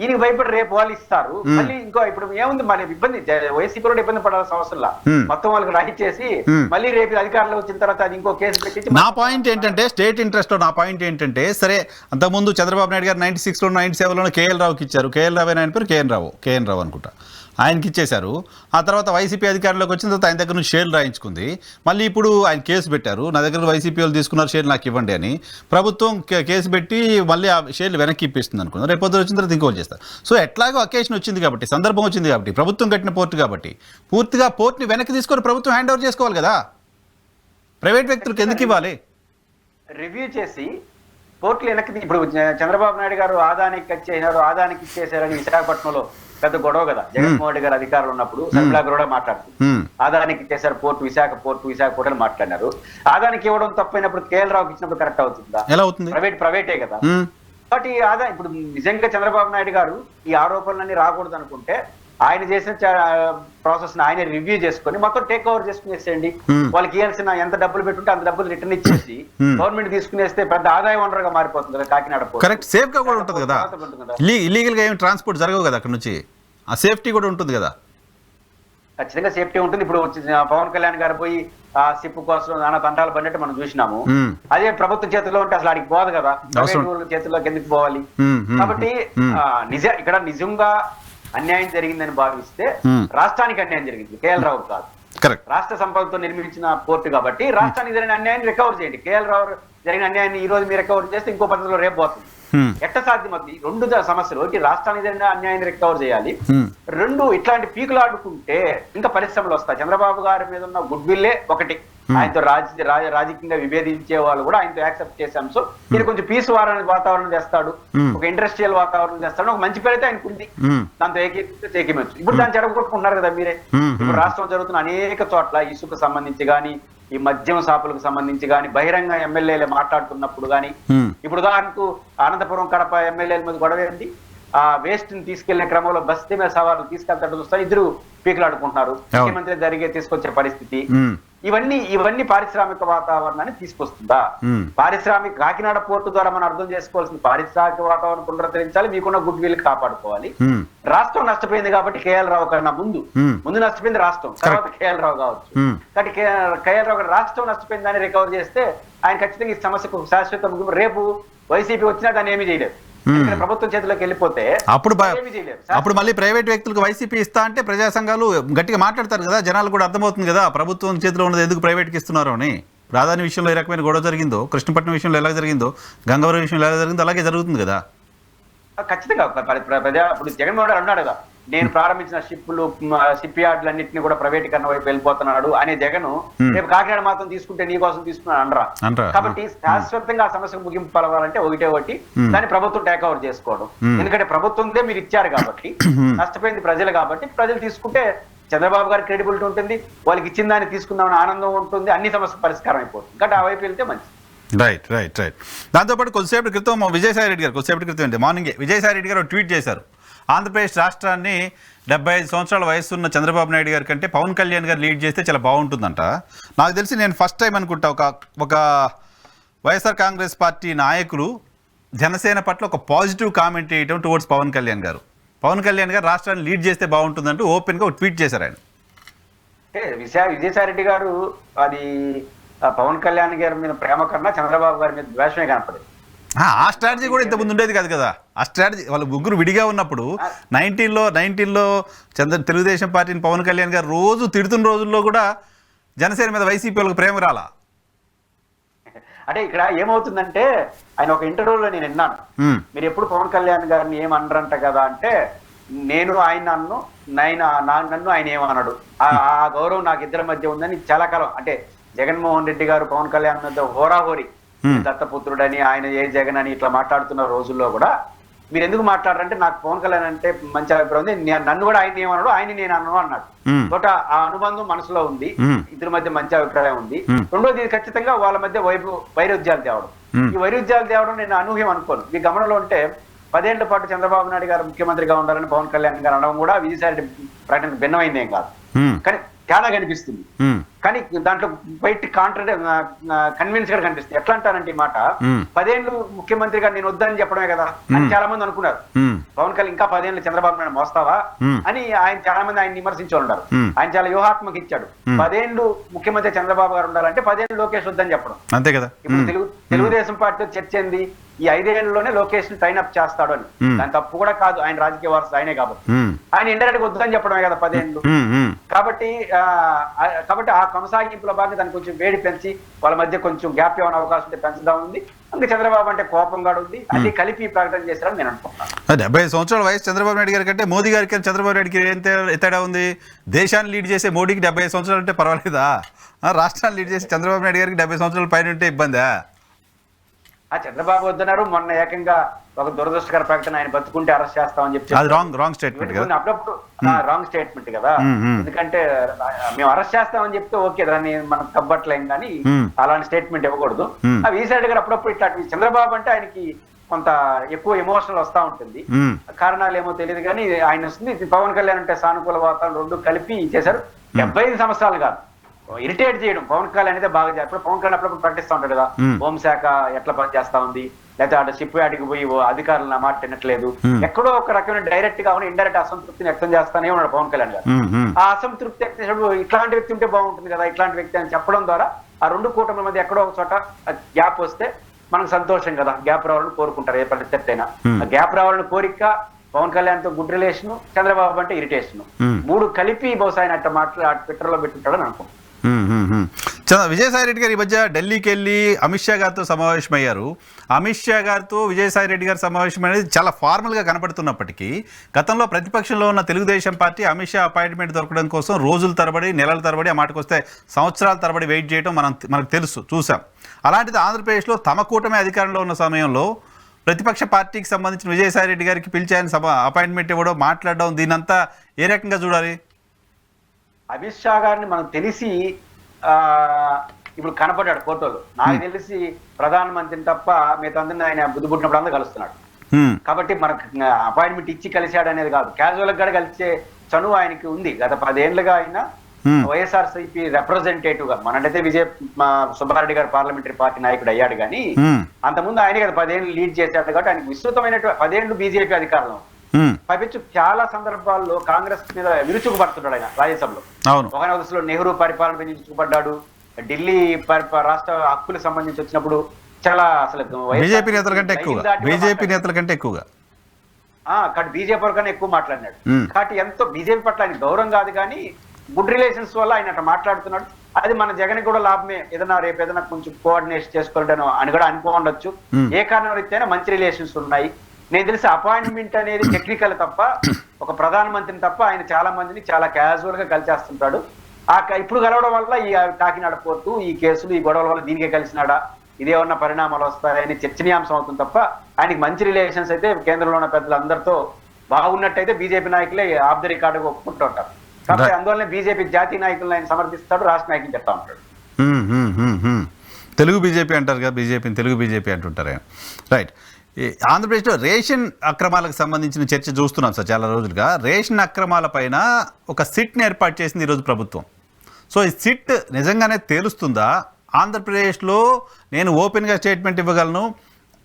ఈయనకి భయపడి రేపు వాళ్ళు ఇస్తారు మళ్ళీ. ఇంకో ఇప్పుడు ఏముంది మన ఇబ్బంది, వైసీపీ కూడా ఇబ్బంది పడాల్సిన అవసరం మొత్తం వాళ్ళకి రాయిచ్చేసి మళ్ళీ రేపు అధికారంలో వచ్చిన తర్వాత అది ఇంకో కేసు పెట్టి. నా పాయింట్ ఏంటంటే స్టేట్ ఇంట్రెస్ట్ లో నా పాయింట్ ఏంటంటే సరే అంతకుముందు చంద్రబాబు నాయుడు గారు 96లో 97లో కేఎల్ రావుకి ఇచ్చారు, కేఎల్ రావు ఆయన పేరు కేఎన్ రావు అనుకుంటా, ఆయనకి ఇచ్చేశారు. ఆ తర్వాత వైసీపీ అధికారంలోకి వచ్చిన తర్వాత ఆయన దగ్గర నుంచి షేర్లు రాయించుకుంది. మళ్ళీ ఇప్పుడు ఆయన కేసు పెట్టారు, నా దగ్గర వైసీపీ వాళ్ళు తీసుకున్నారు షేర్లు నాకు ఇవ్వండి అని. ప్రభుత్వం కేసు పెట్టి మళ్ళీ ఆ షేర్లు వెనక్కి ఇప్పిస్తుంది అనుకున్నారు. రేపు పొద్దున వచ్చిన తర్వాత ఇంకోటి చేస్తారు. సో ఎట్లాగో అకేషన్ వచ్చింది కాబట్టి, సందర్భం వచ్చింది కాబట్టి, ప్రభుత్వం కట్టిన పోర్టు కాబట్టి పూర్తిగా పోర్ట్ని వెనక్కి తీసుకొని ప్రభుత్వం హ్యాండ్ ఓవర్ చేసుకోవాలి కదా, ప్రైవేట్ వ్యక్తులకు ఎందుకు ఇవ్వాలి? రివ్యూ చేసి పోర్టులు వెనక్కి. ఇప్పుడు చంద్రబాబు నాయుడు గారు ఆదానికి ఇచ్చేసారు, ఆదానికి ఇచ్చేసారని విశాఖపట్నంలో పెద్ద గొడవ కదా, జగన్మోహన్ రెడ్డి గారు అధికారులు ఉన్నప్పుడు సర్మిలా కూడా మాట్లాడుతుంది, ఆదానికి ఇచ్చేసారు పోర్టు విశాఖ పోర్టు అని మాట్లాడినారు. ఆదానికి ఇవ్వడం తప్పైనప్పుడు కేఎల్ రావుకి ఇచ్చినప్పుడు కరెక్ట్ అవుతుందా? ఎలా అవుతుంది? ప్రైవేటే కదా. కాబట్టి ఆదా ఇప్పుడు నిజంగా చంద్రబాబు నాయుడు గారు ఈ ఆరోపణలన్నీ రాకూడదు అనుకుంటే ఆయన చేసిన ప్రాసెస్ ఆయన రివ్యూ చేసుకుని మొత్తం టేక్ ఓవర్ చేసుకునేసేయండి. వాళ్ళకి ఇవ్వాల్సిన ఎంత డబ్బులు పెట్టుంటే అంత డబ్బులు రిటర్న్ ఇచ్చేసి గవర్నమెంట్ తీసుకునేస్తే పెద్ద ఆదాయ వనరుగా మారిపోతుంది కదా కాకినాడ. కరెక్ట్, సేఫ్ గా కూడా ఉంటుంది కదా, ఇల్లీగల్ గా ఏమి ట్రాన్స్పోర్ట్ జరగవు కదా అక్కడ నుంచి, ఆ సేఫ్టీ కూడా ఉంటుంది కదా. ఖచ్చితంగా సేఫ్టీ ఉంటుంది. ఇప్పుడు పవన్ కళ్యాణ్ గారు పోయి ఆ సిప్పు కోసం నానా తంటాలు పడినట్టు మనం చూసినాము. అదే ప్రభుత్వం చేతిలో ఉంటే అసలు ఆడికి పోదు కదా, చేతుల్లోకి ఎందుకు పోవాలి? కాబట్టి ఇక్కడ నిజంగా అన్యాయం జరిగిందని భావిస్తే రాష్ట్రానికి అన్యాయం జరిగింది, కేఎల్ రావు కాదు. రాష్ట్ర సంపదతో నిర్మించిన పోర్టు కాబట్టి రాష్ట్రానికి జరిగిన అన్యాయాన్ని రికవర్ చేయండి. కేఎల్ రావు జరిగిన అన్యాయాన్ని ఈ రోజు మీరు రికవర్ చేస్తే ఇంకో పద్ధతిలో రేపు పోతుంది. ఎట్ట సాధ్యమవుతుంది? 2 సమస్యలు, ఒకటి రాష్ట్రానికి జరిగిన అన్యాయాన్ని రికవర్ చేయాలి, 2 ఇట్లాంటి పీకులు ఆడుకుంటే ఇంకా పరిశ్రమలు వస్తాయి. చంద్రబాబు గారి మీద ఉన్న గుడ్ విల్లే ఒకటి, ఆయనతో రాజకీయంగా విభేదించే వాళ్ళు కూడా ఆయనతో యాక్సెప్ట్ చేసే అంశం. ఈయన కొంచెం పీస్ వాతావరణం చేస్తాడు, ఒక ఇండస్ట్రియల్ వాతావరణం చేస్తాడు, ఒక మంచి పేరైతే ఆయనకు ఉంది, దాంతో ఏకీమచ్చు. ఇప్పుడు దాన్ని చెడగొట్టుకుంటున్నారు కదా మీరే. ఇప్పుడు రాష్ట్రం జరుగుతున్న అనేక చోట్ల ఇసుకు సంబంధించి గానీ, ఈ మద్యం షాపులకు సంబంధించి గానీ, బహిరంగ ఎమ్మెల్యేలు మాట్లాడుతున్నప్పుడు గానీ, ఇప్పుడు ఉదాహరణకు అనంతపురం కడప ఎమ్మెల్యేల మీద గొడవ ఏంటి? ఆ వేస్ట్ ని తీసుకెళ్లిన క్రమంలో బస్తీ మీద సవాళ్ళు తీసుకెళ్తాడు చూస్తారు, ఇద్దరు పీకులాడుకుంటున్నారు, ముఖ్యమంత్రి జరిగే తీసుకొచ్చే పరిస్థితి. ఇవన్నీ పారిశ్రామిక వాతావరణాన్ని తీసుకొస్తుందా? పారిశ్రామిక కాకినాడ పోర్టు ద్వారా మనం అర్థం చేసుకోవాల్సింది పారిశ్రామిక వాతావరణం పునరుద్ధరించాలి, మీకున్న గుడ్ విల్ కాపాడుకోవాలి. రాష్ట్రం నష్టపోయింది కాబట్టి కేఎల్ రావు కన్నా ముందు నష్టపోయింది రాష్ట్రం, తర్వాత కేఎల్ రావు కావచ్చు. కాబట్టి కేఎల్ రావు రాష్ట్రం నష్టపోయింది దాన్ని రికవర్ చేస్తే ఆయన ఖచ్చితంగా ఈ సమస్యకు శాశ్వత ముగింపు. రేపు వైసీపీ వచ్చినా దాన్ని ఏమీ చేయలేదు, ప్రభుత్వం చేతిలోకి వెళ్ళిపోతే అప్పుడు మళ్ళీ ప్రైవేట్ వ్యక్తులకు వైసీపీ ఇస్తా అంటే ప్రజా సంఘాలు గట్టిగా మాట్లాడతారు కదా, జనాలు కూడా అర్థమవుతుంది కదా ప్రభుత్వం చేతిలో ఉన్నది ఎందుకు ప్రైవేట్కి ఇస్తున్నారు అని. ప్రాధాన్య విషయంలో ఏ రకమైన గొడవ జరిగిందో, కృష్ణపట్నం విషయంలో ఎలా జరిగిందో, గంగవరం విషయంలో ఎలా జరిగిందో అలాగే జరుగుతుంది కదా. ఖచ్చితంగా ఇప్పుడు జగన్మోహన్ రెడ్డి అన్నాడు కదా, నేను ప్రారంభించిన షిప్ యార్డులన్నింటినీ కూడా ప్రైవేటీకరణ వైపు వెళ్ళిపోతున్నాడు అనే జగన్ రేపు కాకినాడ మాత్రం తీసుకుంటే నీ కోసం తీసుకున్నాను అనరా. కాబట్టి శాశ్వతంగా ఆ సమస్యకు ముగింపు పలవాలంటే ఒకటి దాన్ని ప్రభుత్వం టేక్ ఓవర్ చేసుకోవడం. ఎందుకంటే ప్రభుత్వందే మీరు ఇచ్చారు కాబట్టి, నష్టపోయింది ప్రజలు కాబట్టి, ప్రజలు తీసుకుంటే చంద్రబాబు గారి క్రెడిబిలిటీ ఉంటుంది, వాళ్ళకి ఇచ్చిన దాన్ని తీసుకుందామని ఆనందం ఉంటుంది, అన్ని సమస్యలు పరిష్కారం అయిపోతుంది. కాబట్టి ఆ వైపు వెళ్తే మంచిది. రైట్. దాంతోపాటు కొద్దిసేపటి క్రితం విజయసాయి రెడ్డి గారు మార్నింగే విజయసాయి రెడ్డి గారు ట్వీట్ చేశారు, ఆంధ్రప్రదేశ్ రాష్ట్రాన్ని 75 సంవత్సరాల వయసున్న చంద్రబాబు నాయుడు గారి కంటే పవన్ కళ్యాణ్ గారు లీడ్ చేస్తే చాలా బాగుంటుందంట. నాకు తెలిసి నేను ఫస్ట్ టైం అనుకుంటా ఒక వైఎస్ఆర్ కాంగ్రెస్ పార్టీ నాయకులు జనసేన పట్ల ఒక పాజిటివ్ కామెంట్ చేయడం టువర్డ్స్ పవన్ కళ్యాణ్ గారు. పవన్ కళ్యాణ్ గారు రాష్ట్రాన్ని లీడ్ చేస్తే బాగుంటుందంటూ ఓపెన్గా ఒక ట్వీట్ చేశారు ఆయన. విజయసాయి రెడ్డి గారు అది పవన్ కళ్యాణ్ గారి మీద ప్రేమ కన్నా చంద్రబాబు గారి మీద ద్వేషమే కనపడేది. ఆ స్ట్రాటజీ కూడా ఇంతకుముందు ఉండేది కాదు కదా. ఆ స్ట్రాటజీ వాళ్ళ ముగ్గురు విడిగా ఉన్నప్పుడు 19లో తెలుగుదేశం పార్టీని పవన్ కళ్యాణ్ గారు రోజు తిడుతున్న రోజుల్లో కూడా జనసేన మీద వైసీపీ వాళ్ళకి ప్రేమ రాలా. అంటే ఇక్కడ ఏమవుతుందంటే ఆయన ఒక ఇంటర్వ్యూలో నేను విన్నాను, మీరు ఎప్పుడు పవన్ కళ్యాణ్ గారిని ఏమనరంట కదా అంటే, నేను ఆయన నన్ను ఆయన ఏమన్నాడు, ఆ గౌరవం నాకు ఇద్దరి మధ్య ఉందని చాలా కాలం. అంటే జగన్మోహన్ రెడ్డి గారు పవన్ కళ్యాణ్ మీద హోరాహోరీ దత్తపుత్రుడని, ఆయన ఏ జగన్ అని ఇట్లా మాట్లాడుతున్న రోజుల్లో కూడా మీరు ఎందుకు మాట్లాడారంటే నాకు పవన్ కళ్యాణ్ అంటే మంచి అభిప్రాయం ఉంది, నన్ను కూడా ఆయన ఏమన్నాడు, ఆయన నేను అన్నాను అన్నాడు. బట్ ఆ అనుబంధం మనసులో ఉంది, ఇద్దరి మధ్య మంచి అభిప్రాయం ఉంది. రెండోది ఖచ్చితంగా వాళ్ళ మధ్య వైరుధ్యాలు తేవడం. ఈ వైరుధ్యాలు తేవడం నేను అనూహ్యం అనుకోను. మీ గమనంలో ఉంటే 10 ఏళ్ల పాటు చంద్రబాబు నాయుడు గారు ముఖ్యమంత్రిగా ఉండాలని పవన్ కళ్యాణ్ గారు అనడం కూడా విజయసాయి రెడ్డి ప్రకటనకు భిన్నమైందేం కాదు, కానీ తేడా కనిపిస్తుంది. కానీ దాంట్లో బయట కన్విన్స్ గా కనిపిస్తుంది. ఎట్లా అంటానంటే ఈ మాట, 10 ఏళ్ళు ముఖ్యమంత్రిగా నేను వద్దని చెప్పడమే కదా అని చాలా మంది అనుకున్నారు. పవన్ కళ్యాణ్ ఇంకా 10 ఏళ్ళు చంద్రబాబు నాయుడు మోస్తావా అని ఆయన చాలా మంది ఆయన విమర్శించి ఉన్నారు. ఆయన చాలా వ్యూహాత్మక ఇచ్చాడు. 10 ఏళ్ళు ముఖ్యమంత్రి చంద్రబాబు గారు ఉండాలంటే 10 ఏళ్ళు లోకేష్ వద్దని చెప్పడం అంతే కదా. ఇప్పుడు తెలుగుదేశం పార్టీతో చర్చ ఏంది, ఈ 5 ఏళ్లలోనే లోకేష్ ని ట్రైన్ అప్ చేస్తాడు అని. దాని తప్పు కూడా కాదు, ఆయన రాజకీయ వారసు ఆయనే కాబట్టి. ఆయన ఇండైరెక్ట్ వద్దని చెప్పడమే కదా 10 ఏళ్ళు. కాబట్టి ఆ కొనసాగింపులో భాగంగా దాన్ని కొంచెం వేడి పెంచి వాళ్ళ మధ్య కొంచెం గ్యాప్ ఏమైనా అవకాశం ఉంటే పెంచుదాం ఉంది. అందుకే చంద్రబాబు అంటే కోపం కూడా ఉంది, అది కలిపి ప్రకటన చేశారని నేను అనుకుంటున్నాను. 70 సంవత్సరాల వయసు చంద్రబాబు నాయుడు గారి కంటే మోదీ గారికి చంద్రబాబు నాయుడుకి ఏం తేడా ఉంది? దేశాన్ని లీడ్ చేసే మోడీకి 70 సంవత్సరాలు అంటే పర్వాలేదా? రాష్ట్రాన్ని లీడ్ చేసి చంద్రబాబు నాయుడు గారికి 70 సంవత్సరాల పైన ఉంటే ఇబ్బందా? చంద్రబాబు వద్దన్నారు. మొన్న ఏకంగా ఒక దురదృష్టకర ప్రకటన, ఆయన బతుకుంటే అరెస్ట్ చేస్తామని చెప్పి రాంగ్ స్టేట్మెంట్ కదా. అప్పుడప్పుడు రాంగ్ స్టేట్మెంట్ కదా. ఎందుకంటే మేము అరెస్ట్ చేస్తామని చెప్తే ఓకే, దాన్ని మనం కబ్బట్లేం, కానీ అలాంటి స్టేట్మెంట్ ఇవ్వకూడదు. విజయసాయి గారు అప్పుడప్పుడు ఇట్లాంటి చంద్రబాబు అంటే ఆయనకి కొంత ఎక్కువ ఎమోషనల్ వస్తా ఉంటుంది. కారణాలు ఏమో తెలియదు కానీ ఆయన వస్తుంది. పవన్ కళ్యాణ్ అంటే సానుకూల వాతావరణం రెండు కలిపి చేశారు. 75 సంవత్సరాలు కాదు, ఇరిటేట్ చేయడం పవన్ కళ్యాణ్ అయితే బాగా చేస్తారు. పవన్ కళ్యాణ్ అప్పుడప్పుడు ప్రకటిస్తూ ఉంటాడు కదా, హోంశాఖ ఎట్లా పనిచేస్తా ఉంది, లేకపోతే అటు షిప్ యార్డ్కి పోయి అధికారులు నా మాట తినట్లేదు, ఎక్కడో ఒక రకమైన డైరెక్ట్ గా ఇండైరెక్ట్ అసంతృప్తిని వ్యక్తం చేస్తానే ఉన్నాడు పవన్ కళ్యాణ్ గారు. ఆ అసంతృప్తి వ్యక్తం చేసినప్పుడు ఇట్లాంటి వ్యక్తి ఉంటే బాగుంటుంది కదా, ఇట్లాంటి వ్యక్తి అని చెప్పడం ద్వారా ఆ రెండు కూటమిల మధ్య ఎక్కడో ఒక చోట గ్యాప్ వస్తే మనకు సంతోషం కదా. గ్యాప్ రావాలని కోరుకుంటారు ఏ పరిస్థితి అయినా. ఆ గ్యాప్ రావాలని కోరిక, పవన్ కళ్యాణ్ తో గుడ్ రిలేషన్, చంద్రబాబు అంటే ఇరిటేషన్, మూడు కలిపి బహుశా ఆయన అట్లా ట్విట్టర్ లో పెట్టుంటాడని అనుకుంటున్నాను. విజయసాయి రెడ్డి గారు ఈ మధ్య ఢిల్లీకి వెళ్ళి అమిత్ షా గారితో సమావేశమయ్యారు. అమిత్ షా గారితో విజయసాయి రెడ్డి గారి సమావేశం అనేది చాలా ఫార్మల్గా కనపడుతున్నప్పటికీ గతంలో ప్రతిపక్షంలో ఉన్న తెలుగుదేశం పార్టీ అమిత్ షా అపాయింట్మెంట్ దొరకడం కోసం రోజుల తరబడి, నెలల తరబడి, ఆ మాటకు వస్తే సంవత్సరాల తరబడి వెయిట్ చేయడం మనకు తెలుసు, చూసాం. అలాంటిది ఆంధ్రప్రదేశ్లో తమ కూటమి అధికారంలో ఉన్న సమయంలో ప్రతిపక్ష పార్టీకి సంబంధించిన విజయసాయి రెడ్డి గారికి పిలిచి ఆయన అపాయింట్మెంట్ ఇవ్వడం, మాట్లాడడం, దీనంతా ఏ రకంగా చూడాలి? అమిత్ షా గారిని మనకు తెలిసి ఇప్పుడు కనపడ్డాడు ఫోటోలు. నాకు తెలిసి ప్రధానమంత్రిని తప్ప మిగతా అందరినీ ఆయన బుద్ధి పుట్టినప్పుడు అందరూ కలుస్తున్నాడు. కాబట్టి మనకు అపాయింట్మెంట్ ఇచ్చి కలిశాడు అనేది కాదు, క్యాజువల్ గా కలిసే చనువు ఆయనకి ఉంది. గత 10 ఏళ్లుగా ఆయన వైఎస్ఆర్సీపీ రిప్రజెంటేటివ్ గా, మనటైతే సుబ్బారెడ్డి గారు పార్లమెంటరీ పార్టీ నాయకుడు అయ్యాడు కానీ అంతకుముందు ఆయన కదా 10 ఏళ్ళు లీడ్ చేశాడు. కాబట్టి ఆయనకు విస్తృతమైన 10 ఏళ్ళు బీజేపీ అధికారంలో పైపించు చాలా సందర్భాల్లో కాంగ్రెస్ మీద విరుచుకుపడుతున్నాడు ఆయన రాజ్యసభలో. ఒక దశలో నెహ్రూ పరిపాలన మీద విరుచుకుపడ్డాడు. ఢిల్లీ రాష్ట్ర హక్కులకు సంబంధించి వచ్చినప్పుడు చాలా అసలు బీజేపీ నేతల కంటే ఎక్కువగా బీజేపీ కన్నా ఎక్కువ మాట్లాడినాడు. కాబట్టి ఎంతో బీజేపీ పట్ల ఆయన గౌరవం కాదు కానీ గుడ్ రిలేషన్స్ వల్ల ఆయన అట్లా మాట్లాడుతున్నాడు. అది మన జగన్ కూడా లాభమే. రేపు ఏదైనా కొంచెం కోఆర్డినేషన్ చేసుకోవడం అని కూడా అనుకోండొచ్చు. ఏ కారణం రీత్యా మంచి రిలేషన్స్ ఉన్నాయి. నేను తెలిసి అపాయింట్మెంట్ అనేది టెక్నికల్ తప్ప, ఒక ప్రధానమంత్రిని తప్ప ఆయన చాలా మందిని చాలా క్యాజువల్ గా కలిసేస్తుంటాడు. ఇప్పుడు కలవడం వల్ల ఈ కాకినాడ పోర్టు, ఈ కేసులు, ఈ గొడవల వల్ల దీనికే కలిసినాడా, ఇదేమన్నా పరిణామాలు వస్తాయని చర్చనీయాంశం అవుతుంది తప్ప ఆయనకి మంచి రిలేషన్స్ అయితే కేంద్రంలో ఉన్న పెద్దలందరితో బాగున్నట్టయితే బీజేపీ నాయకులే ఆఫ్ ద రికార్డుగా ఒప్పుకుంటూ ఉంటారు. కాబట్టి అందువల్లనే బీజేపీ జాతీయ నాయకులను ఆయన సమర్థిస్తాడు, రాష్ట్ర నాయకులు చెప్తా ఉంటాడు. తెలుగు బీజేపీ అంటారు కదా, బీజేపీని తెలుగు బీజేపీ అంటుంటారు ఆయన. రైట్. ఆంధ్రప్రదేశ్లో రేషన్ అక్రమాలకు సంబంధించిన చర్చ చూస్తున్నాం సార్ చాలా రోజులుగా. రేషన్ అక్రమాల పైన ఒక సిట్ని ఏర్పాటు చేసింది ఈరోజు ప్రభుత్వం. సో ఈ సిట్ నిజంగానే తేలుస్తుందా? ఆంధ్రప్రదేశ్లో నేను ఓపెన్గా స్టేట్మెంట్ ఇవ్వగలను,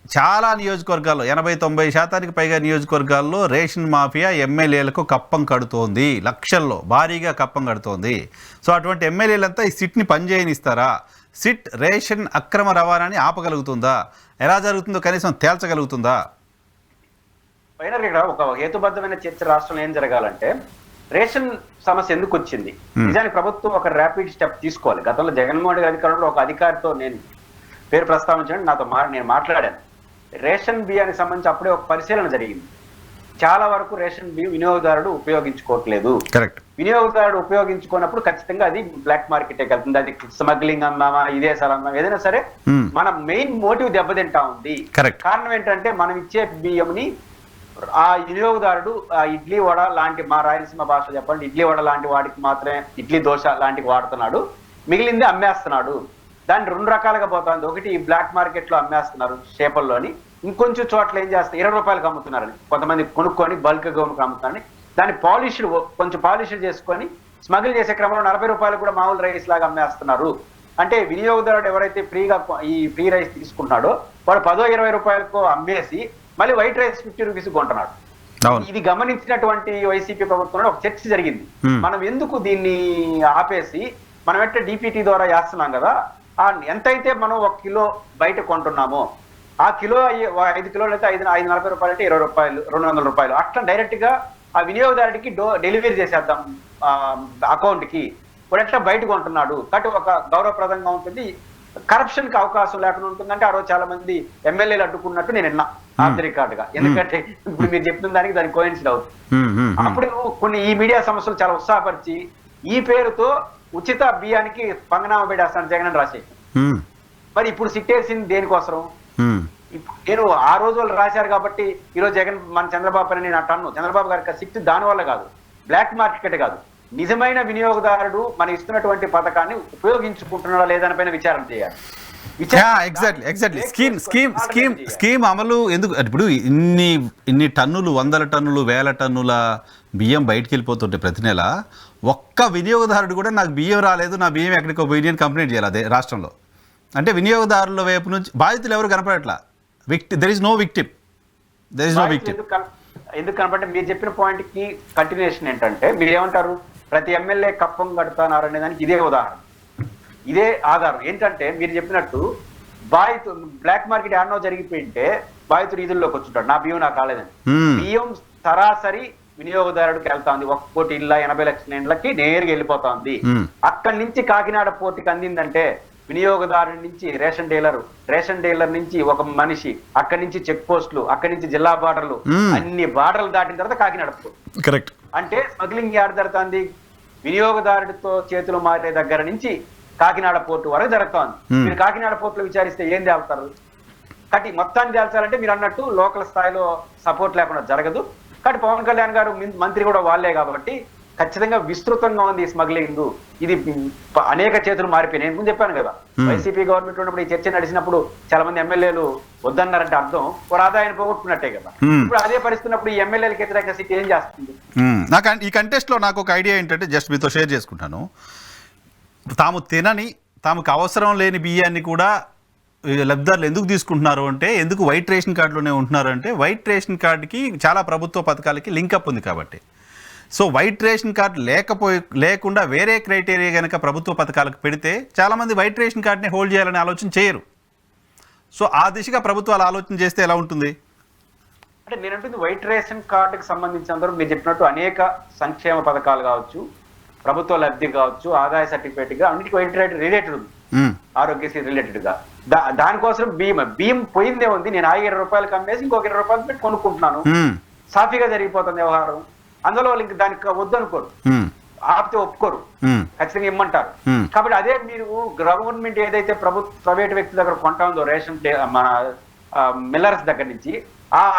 చాలా నియోజకవర్గాల్లో 80-90% పైగా నియోజకవర్గాల్లో రేషన్ మాఫియా ఎమ్మెల్యేలకు కప్పం కడుతోంది, లక్షల్లో భారీగా కప్పం కడుతోంది. సో అటువంటి ఎమ్మెల్యేలంతా ఈ సిట్ని పనిచేయనిస్తారా? సిట్ రేషన్ అక్రమ రవాణాని ఆపగలుగుతుందా? ఎలా జరుగుతుందో కనీసం తేల్చగలుగుతుందా? ఫైనల్ ఇక్కడ ఒక హేతుబద్ధమైన చర్చ రాష్ట్రంలో ఏం జరగాలంటే, రేషన్ సమస్య ఎందుకు వచ్చింది, నిజానికి ప్రభుత్వం ఒక ర్యాపిడ్ స్టెప్ తీసుకోవాలి. గతంలో జగన్మోహన్ రెడ్డి అధికారంలో ఒక అధికారితో నేను పేరు ప్రస్తావించండి, నేను మాట్లాడాను. రేషన్ బియ్యానికి సంబంధించి అప్పుడే ఒక పరిశీలన జరిగింది. చాలా వరకు రేషన్ బియ్యం వినియోగదారుడు ఉపయోగించుకోవట్లేదు. కరెక్ట్. వినియోగదారుడు ఉపయోగించుకున్నప్పుడు ఖచ్చితంగా అది బ్లాక్ మార్కెట్ వెళ్తుంది. అది స్మగ్లింగ్ అమ్మామా, ఇదే సార్ అమ్మామా, ఏదైనా సరే మన మెయిన్ మోటివ్ దెబ్బతింటా ఉంది. కారణం ఏంటంటే మనం ఇచ్చే బియ్యంని ఆ వినియోగదారుడు ఇడ్లీ వడ లాంటి, మా రాయలసీమ భాష చెప్పండి, ఇడ్లీ వడ లాంటి వాటికి మాత్రమే, ఇడ్లీ దోశ లాంటివి వాడుతున్నాడు, మిగిలింది అమ్మేస్తున్నాడు. దాన్ని 2 రకాలుగా పోతుంది. ఒకటి ఈ బ్లాక్ మార్కెట్ లో అమ్మేస్తున్నారు షేపల్లోని, ఇంకొంచెం చోట్ల ఏం చేస్తారు 20 రూపాయలకు అమ్ముతున్నారని, కొంతమంది కొనుక్కొని బల్క్ గా అమ్ముతున్నారని, దాన్ని కొంచెం పాలిష్డ్ చేసుకొని స్మగిల్ చేసే క్రమంలో 40 రూపాయలు కూడా మామూలు రైస్ లాగా అమ్మేస్తున్నారు. అంటే వినియోగదారుడు ఎవరైతే ఈ ఫ్రీ రైస్ తీసుకుంటున్నాడో వాడు 10-20 రూపాయలకు అమ్మేసి మళ్ళీ వైట్ రైస్ 50 రూపీస్ కొంటున్నాడు. ఇది గమనించినటువంటి వైసీపీ ప్రభుత్వంలో ఒక చర్చ జరిగింది. మనం ఎందుకు దీన్ని ఆపేసి మనం ఎట్లా డిపిటీ ద్వారా చేస్తున్నాం కదా, ఎంతైతే మనం 1 కిలో బయట కొంటున్నామో ఆ కిలో 5 కిలోలు అయితే 540 రూపాయలు అంటే 20 రూపాయలు, 200 రూపాయలు అట్లా డైరెక్ట్ గా ఆ వినియోగదారుడికి డెలివరీ చేసేద్దాం అకౌంట్ కి. ఇప్పుడు ఎట్లా బయట కొంటున్నాడు కాబట్టి ఒక గౌరవప్రదంగా ఉంటుంది, కరప్షన్ కి అవకాశం లేకుండా ఉంటుందంటే ఆ రోజు చాలా మంది ఎమ్మెల్యేలు అడ్డుకున్నట్టు నేను విన్నా ఆఫ్ రికార్డ్ గా. ఎందుకంటే ఇప్పుడు మీరు చెప్పిన దానికి కోయిన్సిడ్ అవుతుంది. అప్పుడు కొన్ని ఈ మీడియా సంస్థలు చాలా ఉత్సాహపరిచి ఈ పేరుతో ఉచిత బియ్యానికి పంగనామా పెట్టేస్తాను జగన్ అని రాసేసి, మరి ఇప్పుడు సిట్టేసింది దేనికోసం? నేను ఆ రోజు వాళ్ళు రాశారు కాబట్టి ఈరోజు జగన్ మన చంద్రబాబు అని నేను అంటాను. చంద్రబాబు గారికి సిట్ దాని వల్ల కాదు, బ్లాక్ మార్కెట్ కాదు, నిజమైన వినియోగదారుడు మనం ఇస్తున్నటువంటి పథకాన్ని ఉపయోగించుకుంటున్నాడా లేదని పైన విచారణ చేయాలి. ఎగ్జాక్ట్లీ స్కీమ్ అమలు ఎందుకు ఇప్పుడు ఇన్ని టన్నులు, 100 టన్నులు, 1000 టన్నుల బియ్యం బయటికి వెళ్ళిపోతుంటే ప్రతి నెల ఒక్క వినియోగదారుడు కూడా నాకు బియ్యం రాలేదు, నా బియ్యం ఎక్కడికో పోయింది అని కంప్లైంట్ చేయాలి అదే రాష్ట్రంలో. అంటే వినియోగదారుల వైపు నుంచి బాధితులు ఎవరు కనపడట్లా. There is no victim. ఎందుకు కనపడే మీరు చెప్పిన పాయింట్ కి కంటిన్యూషన్ ఏంటంటే, మీరు ఏమంటారు ప్రతి ఎమ్మెల్యే కప్పం కడుతున్నారు అనే దానికి ఇదే ఉదాహరణ, ఇదే ఆధారం. ఏంటంటే మీరు చెప్పినట్టు బాధితుడు బ్లాక్ మార్కెట్ యాడనో జరిగిపోయింటే బాధితుడు ఈదుల్లోకి వచ్చుంటాడు, నా బియ్యం నాకు కాలేదని. బియ్యం సరాసరి వినియోగదారుడికి వెళ్తా ఉంది. 1 కోటి ఇళ్ళ 80 లక్షల ఇండ్లకి నేరుగా వెళ్ళిపోతా ఉంది. అక్కడి నుంచి కాకినాడ పోర్టుకి అందిందంటే వినియోగదారుడి నుంచి రేషన్ డీలర్ నుంచి ఒక మనిషి, అక్కడి నుంచి చెక్ పోస్టులు, అక్కడి నుంచి జిల్లా బార్డర్లు, అన్ని బార్డర్లు దాటిన తర్వాత కాకినాడ పోర్టు. కరెక్ట్. అంటే స్మగ్లింగ్ యాడ్ జరుగుతుంది వినియోగదారుడితో చేతులు మారే దగ్గర నుంచి కాకినాడ పోర్టు వరకు జరుగుతోంది. మీరు కాకినాడ పోర్టులో విచారిస్తే ఏం తేల్తారు? కాబట్టి మొత్తాన్ని తేల్చాలంటే మీరు అన్నట్టు లోకల్ స్థాయిలో సపోర్ట్ లేకుండా జరగదు. కాబట్టి పవన్ కళ్యాణ్ గారు మంత్రి కూడా వాళ్ళే కాబట్టి ఖచ్చితంగా విస్తృతంగా ఉంది ఈ స్మగ్లింగ్. ఇది అనేక చేతులు మారిపోయినాయి. నేను ముందు చెప్పాను కదా, వైసీపీ గవర్నమెంట్ ఉన్నప్పుడు ఈ చర్చ నడిచినప్పుడు చాలా మంది ఎమ్మెల్యేలు వద్దన్నారంటే అర్థం వారు ఆదాయాన్ని పోగొట్టుకున్నట్టే కదా. ఇప్పుడు అదే పరిస్థితున్నప్పుడు ఈ ఎమ్మెల్యేలకు వ్యతిరేకంగా సిటీ ఏం చేస్తుంది? నాకు ఈ కంటెస్ట్ లో నాకు ఒక ఐడియా ఏంటంటే జస్ట్ మీతో షేర్ చేసుకుంటాను. తమకు అవసరం లేని బియ్యాన్ని కూడా లబ్ధిదారులు ఎందుకు తీసుకుంటున్నారు అంటే, ఎందుకు వైట్ రేషన్ కార్డులోనే ఉంటున్నారు అంటే, వైట్ రేషన్ కార్డుకి చాలా ప్రభుత్వ పథకాలకి లింకప్ ఉంది కాబట్టి. సో వైట్ రేషన్ కార్డు లేకుండా వేరే క్రైటీరియా కనుక ప్రభుత్వ పథకాలకు పెడితే చాలామంది వైట్ రేషన్ కార్డుని హోల్డ్ చేయాలని ఆలోచన చేయరు. సో ఆ దిశగా ప్రభుత్వాలు ఆలోచన చేస్తే ఎలా ఉంటుంది అంటే, నేనంటుంది వైట్ రేషన్ కార్డుకి సంబంధించినంత మీరు చెప్పినట్టు అనేక సంక్షేమ పథకాలు కావచ్చు, ప్రభుత్వ లబ్ధి కావచ్చు, ఆదాయ సర్టిఫికేట్ గా అన్నిటికీ వైట్ రేట్ రిలేటెడ్ ఉంది, ఆరోగ్యశ్రీ రిలేటెడ్ గా. దానికోసం బియ్యం పోయిందే ఉంది. నేను 20 రూపాయలకు అమ్మేసి ఇంకొక 20 రూపాయలు పెట్టి కొనుక్కుంటున్నాను, సాఫీగా జరిగిపోతుంది వ్యవహారం. అందులో వాళ్ళు దానికి వద్దు అనుకోరు, ఆపితే ఒప్పుకోరు, ఖచ్చితంగా ఇమ్మంటారు. కాబట్టి అదే మీరు గవర్నమెంట్ ఏదైతే ప్రైవేట్ వ్యక్తుల దగ్గర కొంటా ఉందో రేషన్ మన మిల్లర్స్ దగ్గర నుంచి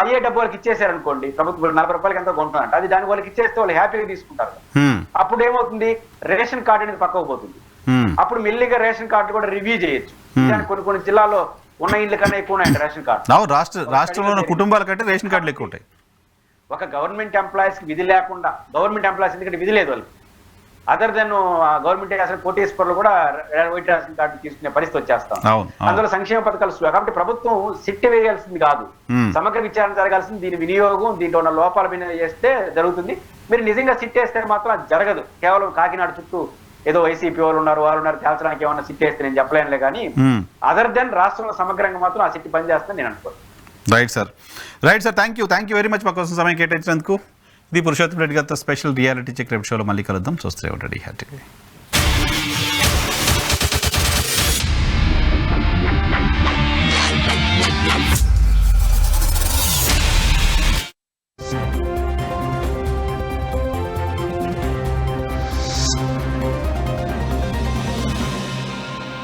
అయ్యే డబ్బు వాళ్ళకి ఇచ్చేసారనుకోండి, ప్రభుత్వం 40 రూపాయలకి ఎంత కొంటున్నారంట, అది దాని వాళ్ళకి ఇచ్చేస్తే వాళ్ళు హ్యాపీగా తీసుకుంటారు. అప్పుడు ఏమవుతుంది, రేషన్ కార్డు అనేది పక్కకు పోతుంది. అప్పుడు మెల్లిగా రేషన్ కార్డు కూడా రివ్యూ చేయొచ్చు. కొన్ని జిల్లాలో ఉన్న ఇళ్ళ కన్నా ఎక్కువ ఉన్నాయంట రేషన్ కార్డు. రాష్ట్రంలో ఉన్న కుటుంబాల కంటే రేషన్ కార్డులు ఎక్కువ ఉంటాయి. ఒక గవర్నమెంట్ ఎంప్లాయీస్ కి విధి లేకుండా, గవర్నమెంట్ ఎంప్లాయీస్ ఎందుకంటే విధి లేదు వాళ్ళకి, అదర్ దెన్ గవర్నమెంట్ అసలు కోటేశ్వర్లు కూడా వైట్ రేషన్ కార్డు తీసుకునే పరిస్థితి వచ్చేస్తాం. అవును. అందులో సంక్షేమ పథకాలు కాబట్టి ప్రభుత్వం సిట్ వేయాల్సింది కాదు, సమగ్ర విచారణ జరగాల్సింది. దీని వినియోగం దీంట్లో ఉన్న లోపాల మీద చేస్తే జరుగుతుంది. మీరు నిజంగా సిట్ వేస్తే మాత్రం అది జరగదు. కేవలం కాకినాడ చుట్టూ ఏదో వైసీపీ వాళ్ళు ఉన్నారు తేల్చడానికి ఏమన్నా సిట్ వేస్తే నేను చెప్పలేనులే, కానీ అదర్ దెన్ రాష్ట్రంలో సమగ్రంగా మాత్రం ఆ సిట్ పనిచేస్తుందని నేను అనుకోను. Right sir, thank you very much మా కోసం సమయం కేటాయించినందుకు. ఇది పురుషోత్తం రెడ్డి గారితో స్పెషల్ రియాలిటీ చెక్ రేపు షోలో మళ్ళీ కలుద్దాం. చూస్తూనే ఉండండి హ్యాపీ.